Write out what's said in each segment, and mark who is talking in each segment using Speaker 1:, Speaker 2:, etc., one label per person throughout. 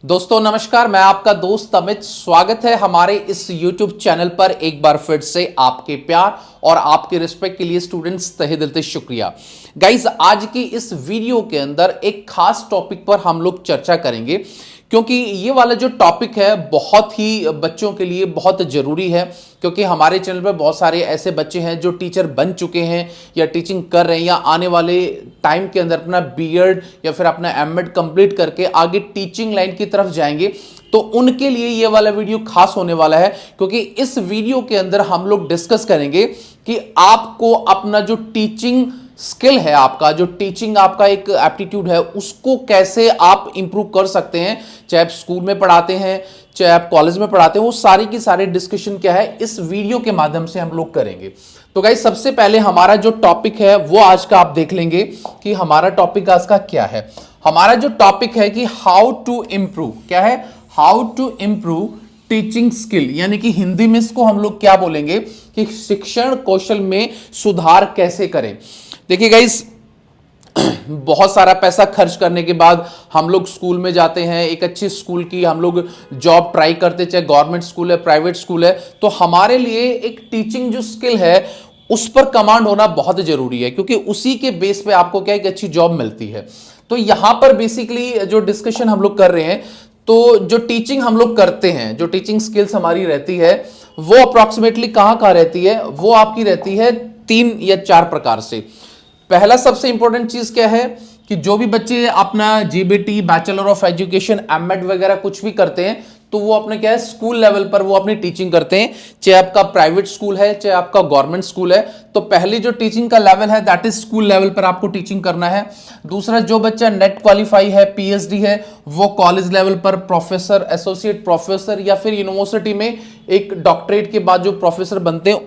Speaker 1: दोस्तों नमस्कार, मैं आपका दोस्त अमित। स्वागत है हमारे इस YouTube चैनल पर। एक बार फिर से आपके प्यार और आपके रिस्पेक्ट के लिए स्टूडेंट्स तहे दिल से शुक्रिया। गाइज, आज की इस वीडियो के अंदर एक खास टॉपिक पर हम लोग चर्चा करेंगे, क्योंकि ये वाला जो टॉपिक है बहुत ही बच्चों के लिए बहुत ज़रूरी है। क्योंकि हमारे चैनल पर बहुत सारे ऐसे बच्चे हैं जो टीचर बन चुके हैं या टीचिंग कर रहे हैं या आने वाले टाइम के अंदर अपना बीएड या फिर अपना एमएड कंप्लीट करके आगे टीचिंग लाइन की तरफ जाएंगे। तो उनके लिए ये वाला वीडियो खास होने वाला है, क्योंकि इस वीडियो के अंदर हम लोग डिस्कस करेंगे कि आपको अपना जो टीचिंग स्किल है, आपका जो टीचिंग आपका एक एप्टीट्यूड है, उसको कैसे आप इंप्रूव कर सकते हैं। चाहे आप स्कूल में पढ़ाते हैं, चाहे आप कॉलेज में पढ़ाते हैं, वो सारी की सारी डिस्कशन क्या है इस वीडियो के माध्यम से हम लोग करेंगे। तो गाइस, सबसे पहले हमारा जो टॉपिक है वो आज का आप देख लेंगे कि हमारा टॉपिक आज का क्या है। हमारा जो टॉपिक है कि हाउ टू इंप्रूव, क्या है, how to improve teaching skill, यानी कि हिंदी में इसको हम लोग क्या बोलेंगे कि शिक्षण कौशल में सुधार कैसे करें। देखिए गाइस, बहुत सारा पैसा खर्च करने के बाद हम लोग स्कूल में जाते हैं, एक अच्छी स्कूल की हम लोग जॉब ट्राई करते, चाहे गवर्नमेंट स्कूल है, प्राइवेट स्कूल है, तो हमारे लिए एक टीचिंग जो स्किल है उस पर कमांड होना बहुत जरूरी है, क्योंकि उसी के बेस पे आपको क्या एक अच्छी जॉब मिलती है। तो यहां पर बेसिकली जो डिस्कशन हम लोग कर रहे हैं, तो जो टीचिंग हम लोग करते हैं, जो टीचिंग स्किल्स हमारी रहती है, वो अप्रॉक्सीमेटली कहां रहती है, वो आपकी रहती है 3 या 4 प्रकार से। पहला सबसे इंपॉर्टेंट चीज क्या है कि जो भी बच्चे अपना GBT, bachelor of education, MEd वगैरह कुछ भी करते हैं, तो वो अपने क्या है स्कूल लेवल पर वो अपनी टीचिंग करते हैं, चाहे आपका प्राइवेट स्कूल है, चाहे आपका गवर्नमेंट स्कूल है। तो पहली जो टीचिंग का लेवल है दैट इज स्कूल लेवल पर आपको टीचिंग करना है। दूसरा, जो बच्चा नेट क्वालिफाई है, पीएचडी है, वो कॉलेज लेवल पर प्रोफेसर, एसोसिएट प्रोफेसर या फिर यूनिवर्सिटी में एक डॉक्टरेट के बाद जो प्रोफेसर बनते हैं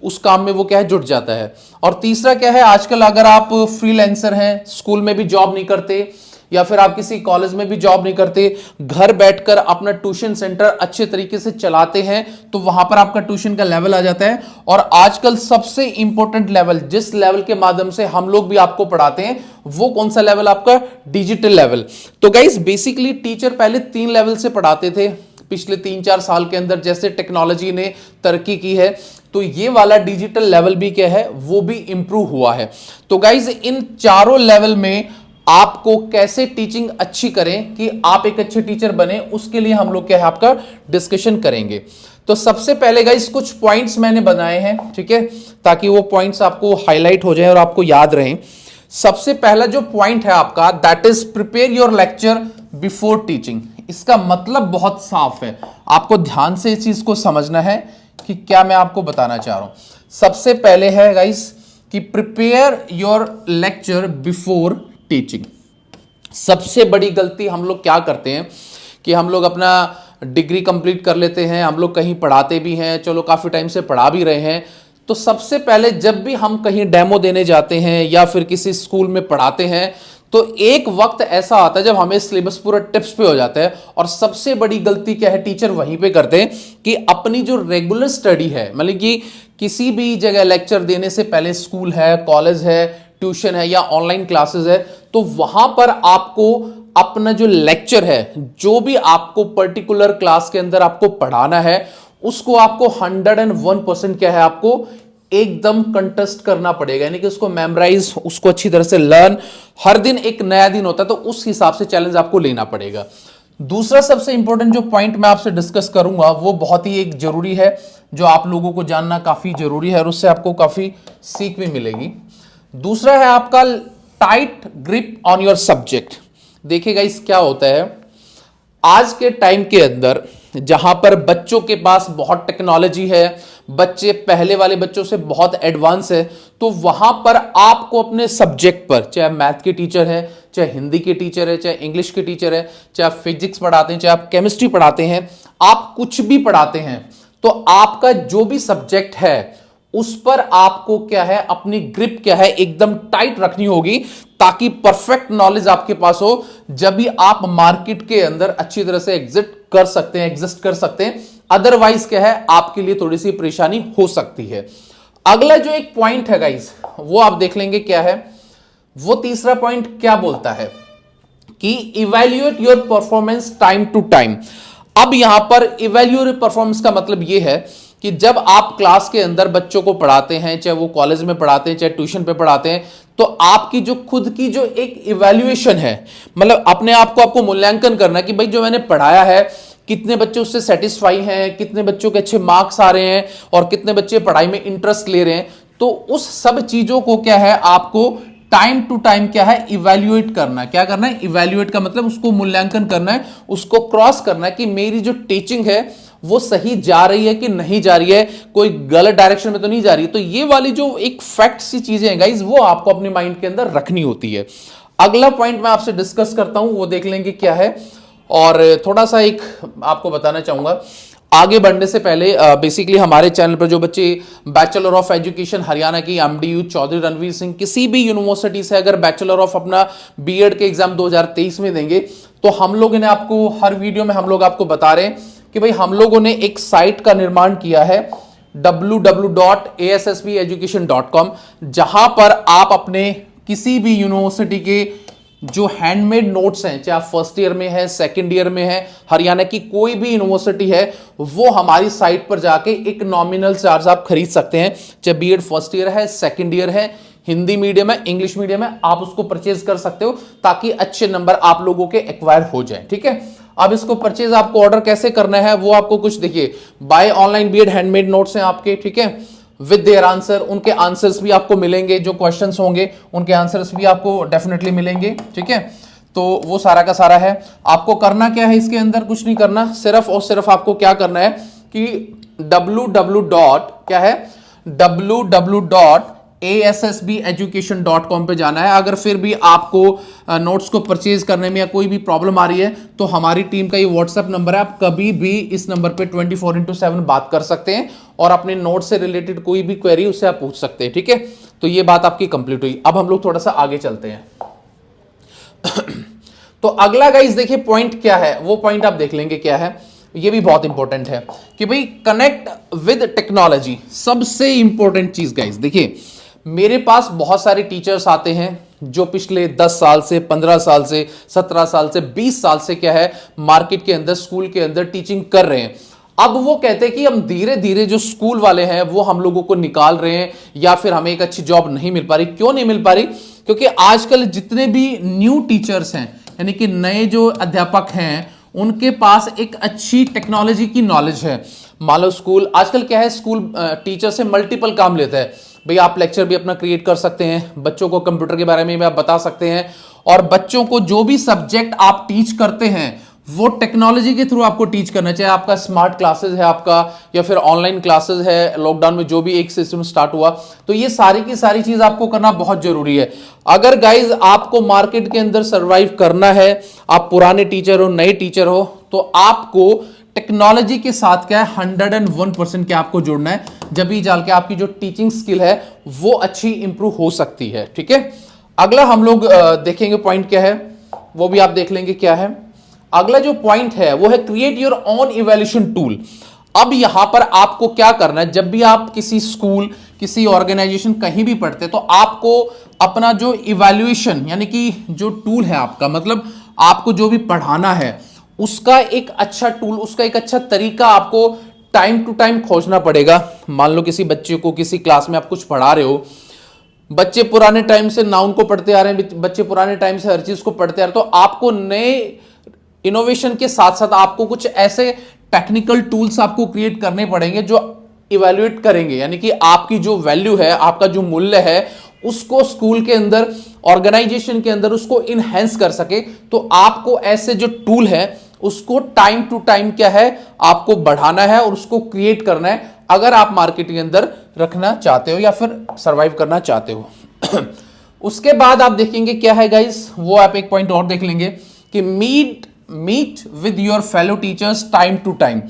Speaker 1: उस काम में वो क्या है जुट जाता है। और तीसरा क्या है, आजकल अगर आप फ्रीलांसर हैं, स्कूल में भी जॉब नहीं करते या फिर आप किसी कॉलेज में भी जॉब नहीं करते, घर बैठकर अपना ट्यूशन सेंटर अच्छे तरीके से चलाते हैं, तो वहां पर आपका ट्यूशन का लेवल आ जाता है। और आजकल सबसे इंपॉर्टेंट लेवल, जिस लेवल के माध्यम से हम लोग भी आपको पढ़ाते हैं, वो कौन सा लेवल, आपका डिजिटल लेवल। तो गाइस, बेसिकली टीचर पहले 3 लेवल से पढ़ाते थे। पिछले 3-4 साल के अंदर जैसे टेक्नोलॉजी ने तरक्की की है, तो ये वाला डिजिटल लेवल भी क्या है, वो भी इंप्रूव हुआ है। तो गाइज, इन चारों लेवल में आपको कैसे टीचिंग अच्छी करें कि आप एक अच्छे टीचर बने, उसके लिए हम लोग क्या है आपका डिस्कशन करेंगे। तो सबसे पहले गाइज कुछ पॉइंट्स मैंने बनाए हैं, ठीक है, ताकि वो पॉइंट्स आपको हाईलाइट हो जाए और आपको याद रहें। सबसे पहला जो पॉइंट है आपका, that is prepare your lecture before teaching. इसका मतलब बहुत साफ है, आपको ध्यान से इस चीज को समझना है कि क्या मैं आपको बताना चाह रहा हूं। सबसे पहले है गाइस कि prepare your lecture before teaching. सबसे बड़ी गलती हम लोग क्या करते हैं कि हम लोग अपना डिग्री कंप्लीट कर लेते हैं, हम लोग कहीं पढ़ाते भी हैं, चलो काफी टाइम से पढ़ा भी रहे हैं, तो सबसे पहले जब भी हम कहीं डेमो देने जाते हैं या फिर किसी स्कूल में पढ़ाते हैं, तो एक वक्त ऐसा आता है जब हमें सिलेबस पूरा टिप्स पे हो जाता है। और सबसे बड़ी गलती क्या है टीचर वहीं पे करते हैं कि अपनी जो रेगुलर स्टडी है, मतलब कि किसी भी जगह लेक्चर देने से पहले, स्कूल है, कॉलेज है, ट्यूशन है या ऑनलाइन क्लासेस है, तो वहां पर आपको अपना जो लेक्चर है, जो भी आपको पर्टिकुलर क्लास के अंदर आपको पढ़ाना है, उसको आपको 101% क्या है आपको एकदम कंटेस्ट करना पड़ेगा, यानी कि उसको मेमोराइज, उसको अच्छी तरह से लर्न। हर दिन एक नया दिन होता है, तो उस हिसाब से चैलेंज आपको लेना पड़ेगा। दूसरा सबसे इंपॉर्टेंट जो पॉइंट मैं आपसे डिस्कस करूंगा, वो बहुत ही एक जरूरी है, जो आप लोगों को जानना काफी जरूरी है और उससे आपको काफी सीख भी मिलेगी। दूसरा है आपका tight grip on your subject. देखिएगा इस क्या होता है, आज के टाइम के अंदर जहां पर बच्चों के पास बहुत टेक्नोलॉजी है, बच्चे पहले वाले बच्चों से बहुत एडवांस है, तो वहां पर आपको अपने सब्जेक्ट पर, चाहे मैथ के टीचर है, चाहे हिंदी के टीचर है, चाहे इंग्लिश के टीचर है, चाहे आप फिजिक्स पढ़ाते हैं, चाहे आप केमिस्ट्री पढ़ाते हैं, आप कुछ भी पढ़ाते हैं, तो आपका जो भी सब्जेक्ट है उस पर आपको क्या है अपनी ग्रिप क्या है एकदम टाइट रखनी होगी, ताकि परफेक्ट नॉलेज आपके पास हो, जब भी आप मार्केट के अंदर अच्छी तरह से एग्जिस्ट कर सकते हैं। अदरवाइज क्या है आपके लिए थोड़ी सी परेशानी हो सकती है। अगला जो एक पॉइंट है गाइस, वो आप देख लेंगे क्या है। वो तीसरा पॉइंट क्या बोलता है कि evaluate your performance time to time. अब यहां पर इवैल्यूएट परफॉर्मेंस का मतलब यह है कि जब आप क्लास के अंदर बच्चों को पढ़ाते हैं, चाहे वो कॉलेज में पढ़ाते हैं, चाहे ट्यूशन पे पढ़ाते हैं, तो आपकी जो खुद की जो एक इवैल्यूएशन है, मतलब अपने आप को आपको मूल्यांकन करना है कि भाई जो मैंने पढ़ाया है, कितने बच्चे उससे सेटिस्फाई हैं, कितने बच्चों के अच्छे मार्क्स आ रहे हैं और कितने बच्चे पढ़ाई में इंटरेस्ट ले रहे हैं। तो उस सब चीजों को क्या है, आपको टाइम टू टाइम क्या है, इवैल्यूएट करना है। क्या करना है, इवैल्यूएट का मतलब उसको मूल्यांकन करना है, उसको क्रॉस करना है कि मेरी जो टीचिंग है वो सही जा रही है कि नहीं जा रही है, कोई गलत डायरेक्शन में तो नहीं जा रही है। तो ये वाली जो एक फैक्ट सी चीजें हैं गाइज, वो आपको अपने माइंड के अंदर रखनी होती है। अगला पॉइंट मैं आपसे डिस्कस करता हूं, वो देख लेंगे क्या है। और थोड़ा सा एक आपको बताना चाहूंगा, आगे बढ़ने से पहले बेसिकली हमारे चैनल पर जो बच्चे बैचलर ऑफ एजुकेशन हरियाणा की एमडीयू चौधरी रणवीर सिंह किसी भी यूनिवर्सिटी से अगर बैचलर ऑफ अपना बीएड के एग्जाम 2023 में देंगे, तो हम लोगों ने आपको हर वीडियो में हम लोग आपको बता रहे हैं कि भाई हम लोगों ने एक साइट का निर्माण किया है www.assbeducation.com, जहां पर आप अपने किसी भी यूनिवर्सिटी के जो हैंडमेड नोट्स हैं, चाहे आप फर्स्ट ईयर में है, सेकंड ईयर में है, हरियाणा की कोई भी यूनिवर्सिटी है, वो हमारी साइट पर जाके एक नॉमिनल चार्ज आप खरीद सकते हैं। चाहे बीएड फर्स्ट ईयर है, सेकंड ईयर है, हिंदी मीडियम है, इंग्लिश मीडियम है, आप उसको परचेज कर सकते हो ताकि अच्छे नंबर आप लोगों के एक्वायर हो जाए। ठीक है, अब इसको परचेज आपको ऑर्डर कैसे करना है वो आपको कुछ देखिए, buy online BEd handmade notes हैं आपके, ठीक है, विद देयर आंसर, उनके आंसर्स भी आपको मिलेंगे, जो क्वेश्चंस होंगे उनके आंसर्स भी आपको डेफिनेटली मिलेंगे। ठीक है, तो वो सारा का सारा है। आपको करना क्या है, इसके अंदर कुछ नहीं करना, सिर्फ और सिर्फ आपको क्या करना है कि क्या है www.assbeducation.com पे जाना है। अगर फिर भी आपको नोट्स को परचेज करने में या कोई भी प्रॉब्लम आ रही है, तो हमारी टीम का ये व्हाट्सएप नंबर है, आप कभी भी इस नंबर पे 24/7 बात कर सकते हैं और अपने नोट्स से रिलेटेड कोई भी क्वेरी उससे आप पूछ सकते हैं। ठीक है, तो ये बात आपकी कंप्लीट हुई। अब हम लोग थोड़ा सा आगे चलते हैं। तो अगला गाइस देखिए पॉइंट क्या है, वो पॉइंट आप देख लेंगे क्या है, ये भी बहुत इंपॉर्टेंट है कि भाई कनेक्ट विद टेक्नोलॉजी। सबसे इंपॉर्टेंट चीज गाइस देखिए, मेरे पास बहुत सारे टीचर्स आते हैं जो पिछले 10 साल से, 15 साल से, 17 साल से, 20 साल से क्या है, मार्केट के अंदर, स्कूल के अंदर टीचिंग कर रहे हैं। अब वो कहते हैं कि हम धीरे धीरे जो स्कूल वाले हैं वो हम लोगों को निकाल रहे हैं, या फिर हमें एक अच्छी जॉब नहीं मिल पा रही। क्यों नहीं मिल पा रही? क्योंकि आजकल जितने भी न्यू टीचर्स हैं, यानी कि नए जो अध्यापक हैं, उनके पास एक अच्छी टेक्नोलॉजी की नॉलेज है। मान लो स्कूल आजकल क्या है, स्कूल टीचर से मल्टीपल काम लेता है। भाई आप लेक्चर भी अपना क्रिएट कर सकते हैं, बच्चों को कंप्यूटर के बारे में भी आप बता सकते हैं, और बच्चों को जो भी सब्जेक्ट आप टीच करते हैं वो टेक्नोलॉजी के थ्रू आपको टीच करना चाहिए। आपका स्मार्ट क्लासेस है आपका, या फिर ऑनलाइन क्लासेस है, लॉकडाउन में जो भी एक सिस्टम स्टार्ट हुआ, तो ये सारी की सारी चीज आपको करना बहुत जरूरी है। अगर गाइज आपको मार्केट के अंदर सरवाइव करना है, आप पुराने टीचर हो, नए टीचर हो, तो आपको टेक्नोलॉजी के साथ क्या है 101% क्या आपको जुड़ना है, जब भी जाल के आपकी जो टीचिंग स्किल है वो अच्छी इंप्रूव हो सकती है। ठीक है, अगला हम लोग देखेंगे पॉइंट क्या है, वो भी आप देख लेंगे क्या है। अगला जो पॉइंट है वो है create your own evaluation tool. अब यहां पर आपको क्या करना है, जब भी आप किसी स्कूल, किसी ऑर्गेनाइजेशन कहीं भी पढ़ते, तो आपको अपना जो इवैल्यूएशन यानी कि जो टूल है आपका, मतलब आपको जो भी पढ़ाना है उसका एक अच्छा टूल, उसका एक अच्छा तरीका आपको टाइम टू टाइम खोजना पड़ेगा। मान लो किसी बच्चे को किसी क्लास में आप कुछ पढ़ा रहे हो, बच्चे पुराने टाइम से नाउन को पढ़ते आ रहे हैं, बच्चे पुराने टाइम से हर चीज को पढ़ते आ रहे हैं, तो आपको नए इनोवेशन के साथ साथ आपको कुछ ऐसे टेक्निकल टूल्स आपको क्रिएट करने पड़ेंगे जो इवैल्यूएट करेंगे, यानी कि आपकी जो वैल्यू है, आपका जो मूल्य है, उसको स्कूल के अंदर, ऑर्गेनाइजेशन के अंदर उसको इनहेंस कर सके। तो आपको ऐसे जो टूल है उसको टाइम टू टाइम क्या है आपको बढ़ाना है और उसको क्रिएट करना है, अगर आप मार्केट के अंदर रखना चाहते हो या फिर सरवाइव करना चाहते हो। उसके बाद आप देखेंगे क्या है गाइस, वो आप एक पॉइंट और देख लेंगे कि meet with your fellow teachers time to time.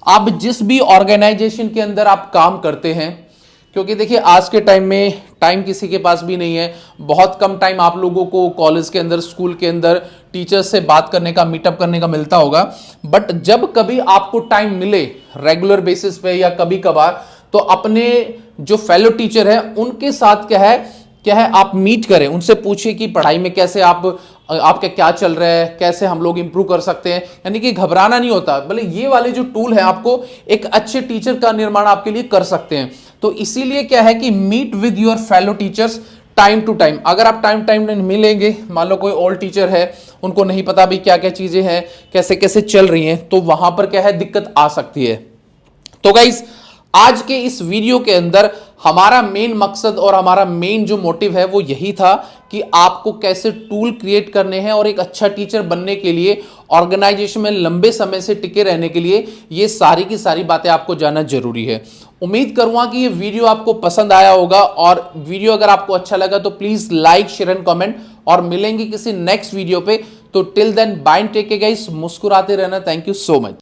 Speaker 1: आप जिस भी ऑर्गेनाइजेशन के अंदर आप काम करते हैं, क्योंकि देखिए आज के टाइम में टाइम किसी के पास भी नहीं है, बहुत कम टाइम आप लोगों को कॉलेज के अंदर, स्कूल के अंदर टीचर्स से बात करने का, मीटअप करने का मिलता होगा। बट जब कभी आपको टाइम मिले रेगुलर बेसिस पे या कभी कभार, तो अपने जो फेलो टीचर है उनके साथ क्या है आप मीट करें, उनसे पूछिए कि पढ़ाई में कैसे आप आपका क्या चल रहा है, कैसे हम लोग इंप्रूव कर सकते हैं, यानी कि घबराना नहीं होता। भले ये वाले जो टूल है आपको एक अच्छे टीचर का निर्माण आपके लिए कर सकते हैं। तो इसीलिए क्या है कि meet with your fellow teachers time to time. अगर आप टाइम टाइम मिलेंगे, मान लो कोई ओल्ड टीचर है, उनको नहीं पता भी क्या क्या चीजें हैं, कैसे कैसे चल रही हैं, तो वहां पर क्या है दिक्कत आ सकती है। तो गाइज आज के इस वीडियो के अंदर हमारा मेन मकसद और हमारा मेन जो मोटिव है वो यही था कि आपको कैसे टूल क्रिएट करने हैं और एक अच्छा टीचर बनने के लिए, ऑर्गेनाइजेशन में लंबे समय से टिके रहने के लिए ये सारी की सारी बातें आपको जानना जरूरी है। उम्मीद करूंगा कि ये वीडियो आपको पसंद आया होगा, और वीडियो अगर आपको अच्छा लगा तो please like share and comment, और मिलेंगे किसी नेक्स्ट वीडियो पे। तो till then bye, take care guys, मुस्कुराते रहना। Thank you so much.